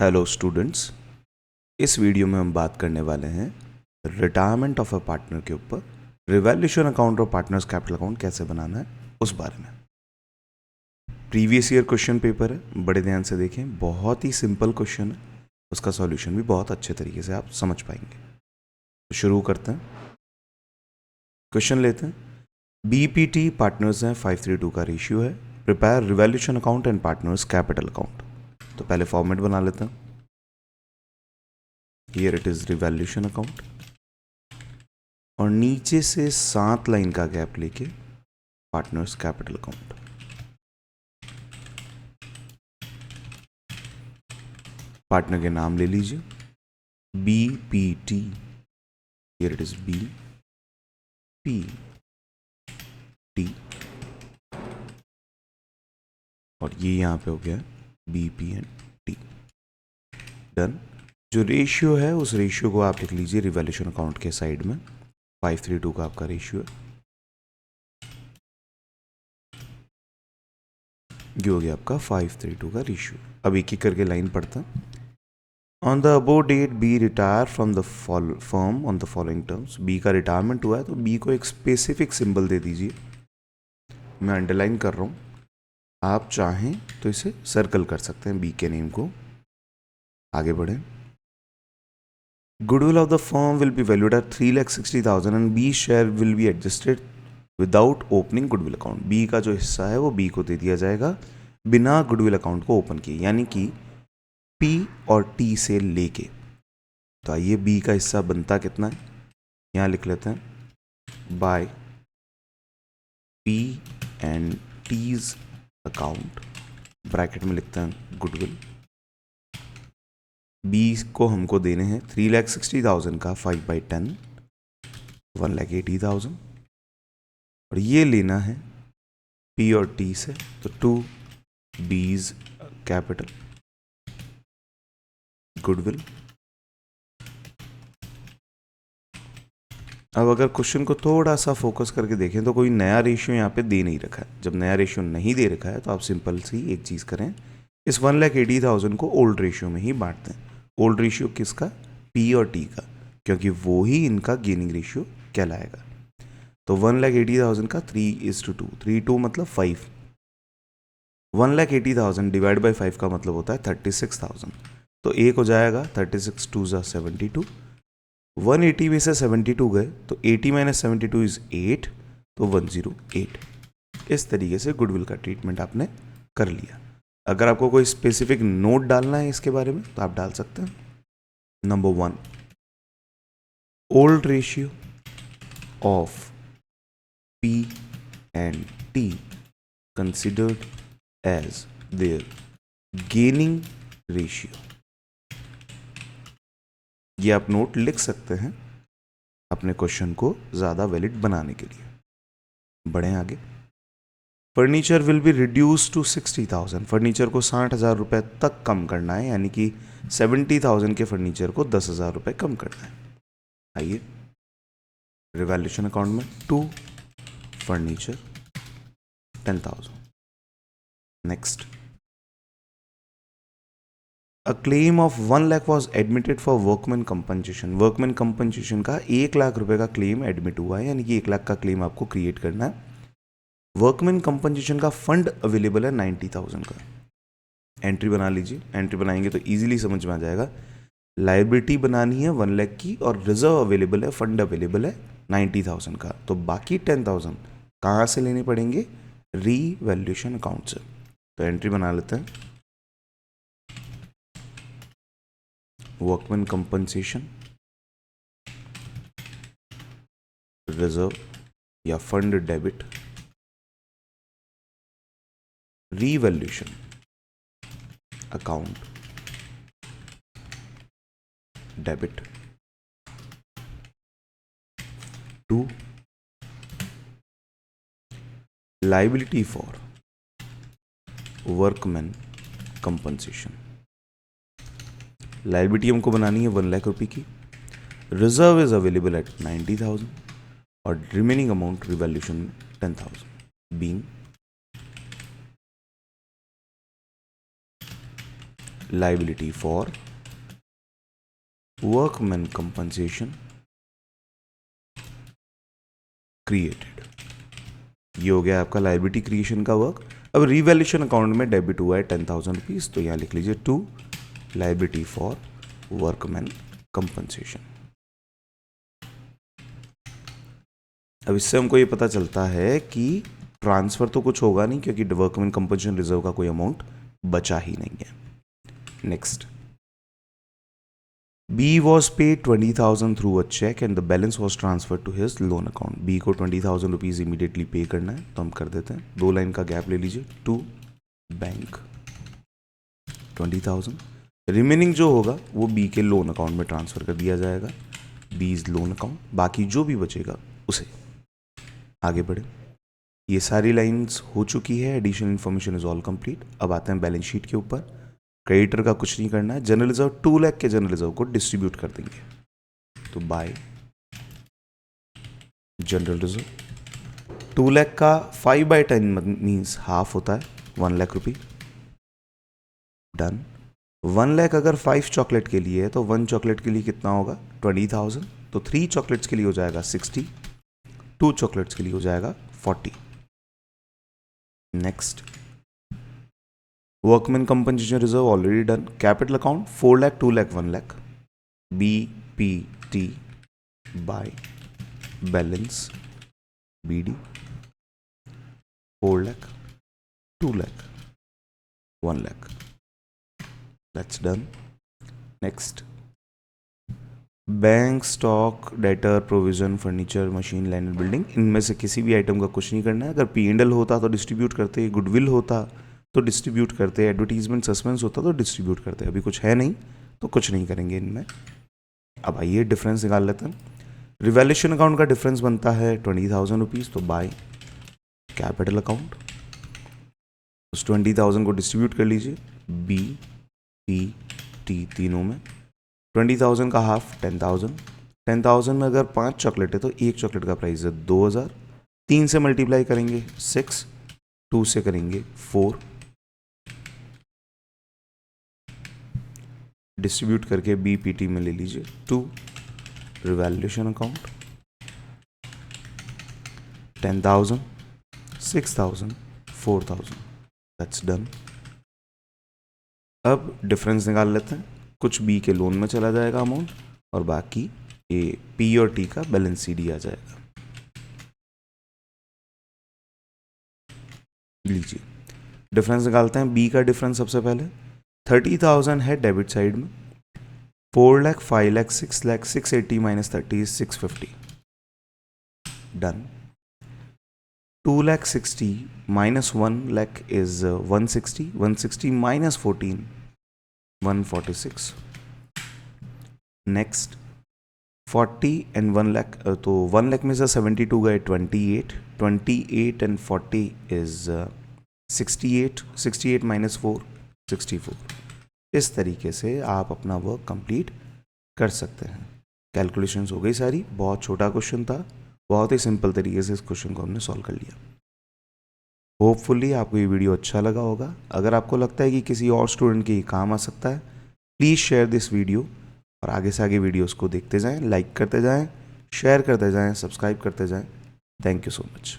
Hello students, इस video में हम बात करने वाले हैं रिटायरमेंट ऑफ अ पार्टनर के ऊपर। रिवैल्यूएशन अकाउंट और पार्टनर्स कैपिटल अकाउंट कैसे बनाना है उस बारे में। प्रीवियस ईयर क्वेश्चन पेपर है, बड़े ध्यान से देखें, बहुत ही सिंपल क्वेश्चन है, उसका सॉल्यूशन भी बहुत अच्छे तरीके से आप समझ पाएंगे। तो शुरू करते हैं, क्वेश्चन लेते हैं। बीपीटी पार्टनर्स हैं, 532 का रेशियो है। Prepare revaluation account and partners capital account. तो पहले फॉर्मेट बना लेते हैं। Here it is revaluation account और नीचे से 7 लाइन का गैप लेके पार्टनर्स कैपिटल अकाउंट। पार्टनर के नाम ले लीजिए, BPT, here it is BPT और ये यहां पे हो गया BPT। डन। जो रेशियो है उस रेशियो को आप लिख लीजिए रिवैल्यूएशन अकाउंट के साइड में। 532 का आपका रेशियो है, ये हो गया आपका 532 का रेशियो। अब एक एक करके लाइन पढ़ता है। On the above date B retire from the firm on the following terms. B का रिटायरमेंट हुआ है तो बी को एक स्पेसिफिक सिंबल दे दीजिए। मैं अंडरलाइन कर रहा हूँ, आप चाहें तो इसे सर्कल कर सकते हैं बी के नेम को। आगे बढ़ें। Goodwill of the firm will be valued at 3,60,000 and B share will be adjusted without opening goodwill account. B का जो हिस्सा है वो बी को दे दिया जाएगा बिना गुडविल अकाउंट को ओपन किए, यानी कि पी और टी से लेके। तो आइए बी का हिस्सा बनता कितना है, यहाँ लिख लेते हैं by P and T's account, bracket में लिखते हैं गुडविल। बी को हमको देने हैं 3,60,000 का 5/10, 1,80,000 और ये लेना है पी और टी से, तो 2 बीज कैपिटल गुडविल। अब अगर क्वेश्चन को थोड़ा सा फोकस करके देखें तो कोई नया रेशियो यहाँ पे दे नहीं रखा है। जब नया रेशियो नहीं दे रखा है तो आप सिंपल सी एक चीज़ करें, इस 1,80,000 को ओल्ड रेशियो में ही बांट दें। ओल्ड रेशियो किसका? पी और टी का, क्योंकि वो ही इनका गेनिंग रेशियो कहलाएगा। तो 1,80,000 का 3:2, 3:2 मतलब 5। 1,80,000 डिवाइड बाई 5 का मतलब होता है 36,000। तो एक हो जाएगा 36 2 72। 180 में से 72 गए तो 80 माइनस 72 इज 8, तो 108। इस तरीके से गुडविल का ट्रीटमेंट आपने कर लिया। अगर आपको कोई स्पेसिफिक नोट डालना है इसके बारे में तो आप डाल सकते हैं। Number 1, old ratio of P and T considered as their gaining ratio. ये आप नोट लिख सकते हैं अपने क्वेश्चन को ज़्यादा वैलिड बनाने के लिए। बढ़ें आगे। Furniture will be reduce to 60,000। Furniture को 60,000 रुपये तक कम करना है, यानी कि 70,000 के फर्नीचर को 10,000 रुपये कम करना है। आइए रिवैल्यूएशन अकाउंट में 2 furniture 10,000। Next, a claim of 1 lakh was admitted for workman compensation. Workman compensation का 1 लाख रुपए का क्लेम एडमिट हुआ है, यानी कि 1 लाख का क्लेम आपको क्रिएट करना है। वर्कमैन कंपनसेशन का फंड अवेलेबल है 90,000 का। एंट्री बना लीजिए। एंट्री बनाएंगे तो इजीली समझ में आ जाएगा। लाइबिलिटी बनानी है 1 लाख की और रिजर्व अवेलेबल है, फंड अवेलेबल है 90,000 का। तो बाकी 10,000 कहाँ से लेने पड़ेंगे? रीवैल्यूएशन अकाउंट से। तो एंट्री बना लेते हैं। वर्कमैन कंपनसेशन, रिजर्व या fund debit, revaluation account debit to liability for workman compensation. Liability हमको बनानी है 1 लाख रुपए की। रिजर्व इज अवेलेबल एट 90,000 और रिमेनिंग अमाउंट रिवैल्यूएशन में 10,000 being liability for workman compensation created. ये हो गया आपका लाइबिलिटी क्रिएशन का वर्क। अब रिवैल्यूएशन अकाउंट में डेबिट हुआ है 10,000 रुपीज़, तो यहाँ लिख लीजिए to liability for workman compensation. अब इससे हमको ये पता चलता है कि ट्रांसफ़र तो कुछ होगा नहीं, क्योंकि वर्कमैन कंपनसेशन रिजर्व का कोई अमाउंट बचा ही नहीं है। Next, B was paid 20,000 through a check and the balance was transferred to his loan account. B को 20,000 रुपीज़ इमीडिएटली पे करना है, तो हम कर देते हैं। 2 लाइन का गैप ले लीजिए। टू बैंक 20,000, रिमेनिंग जो होगा वो B के लोन अकाउंट में ट्रांसफ़र कर दिया जाएगा, B's लोन अकाउंट। बाकी जो भी बचेगा उसे आगे बढ़े। ये सारी लाइंस हो चुकी है। Additional information is all complete. अब आते हैं बैलेंस शीट के ऊपर। क्रेडिटर का कुछ नहीं करना है। जनरल रिजर्व 2 लाख के जनरल रिजर्व को डिस्ट्रीब्यूट कर देंगे, तो बाय जनरल रिजर्व 2 लाख का 5/10 मीन्स हाफ होता है 1 लाख रुपये। डन। 1 लाख अगर 5 चॉकलेट के लिए है तो 1 चॉकलेट के लिए कितना होगा 20,000, तो 3 चॉकलेट्स के लिए हो जाएगा 60, 2 चॉकलेट्स के लिए हो जाएगा 40। Next, workman compensation reserve already done. Capital account 4 lakh 2 lakh 1 lakh, BPT by balance BD 4 lakh 2 lakh 1 lakh. That's done. Next, bank stock debtor provision furniture machine land and building, इनमें से किसी भी आइटम का कुछ नहीं करना है। अगर P&L होता तो डिस्ट्रीब्यूट करते, गुडविल होता तो डिस्ट्रीब्यूट करते, एडवर्टीजमेंट सस्पेंस होता तो डिस्ट्रीब्यूट करते। अभी कुछ है नहीं तो कुछ नहीं करेंगे इनमें। अब आइए डिफरेंस निकाल लेते हैं। रिवैल्यूएशन अकाउंट का डिफरेंस बनता है 20,000 रुपीज़, तो बाय कैपिटल अकाउंट। उस 20,000 को डिस्ट्रीब्यूट कर लीजिए BPT तीनों में। 20,000 का हाफ 10,000। 10,000 में अगर 5 चॉकलेट है तो एक चॉकलेट का प्राइस है 2,000। 3 से मल्टीप्लाई करेंगे 6, 2 से करेंगे 4, डिस्ट्रीब्यूट करके BPT में ले लीजिए 2 रिवैल्यूएशन अकाउंट 10,000, 6,000, 4,000। That's done. अब डिफरेंस निकाल लेते हैं। कुछ B के लोन में चला जाएगा अमाउंट, और बाकी ये P और T का बैलेंस CD आ जाएगा। लीजिए डिफरेंस निकालते हैं। B का डिफरेंस सबसे पहले 30,000 है डेबिट साइड में, 4 lakh 5 lakh 6 lakh 680 minus 30 650। Done. 2 lakh 60 minus 1 lakh is 160, 160 minus 14 146। Next 40 and 1 lakh, तो 1 लाख में से 72 गए 28, 28 एंड 40 इज 68, 68 माइनस 4 64। इस तरीके से आप अपना वर्क कंप्लीट कर सकते हैं। कैलकुलेशंस हो गई सारी। बहुत छोटा क्वेश्चन था, बहुत ही सिंपल तरीके से इस क्वेश्चन को हमने सॉल्व कर लिया। होपफुली आपको ये वीडियो अच्छा लगा होगा। अगर आपको लगता है कि किसी और स्टूडेंट के काम आ सकता है, प्लीज़ शेयर दिस वीडियो, और आगे से आगे वीडियोस को देखते जाएं, लाइक करते जाएं, शेयर करते जाएं, सब्सक्राइब करते जाएं। Thank you so much.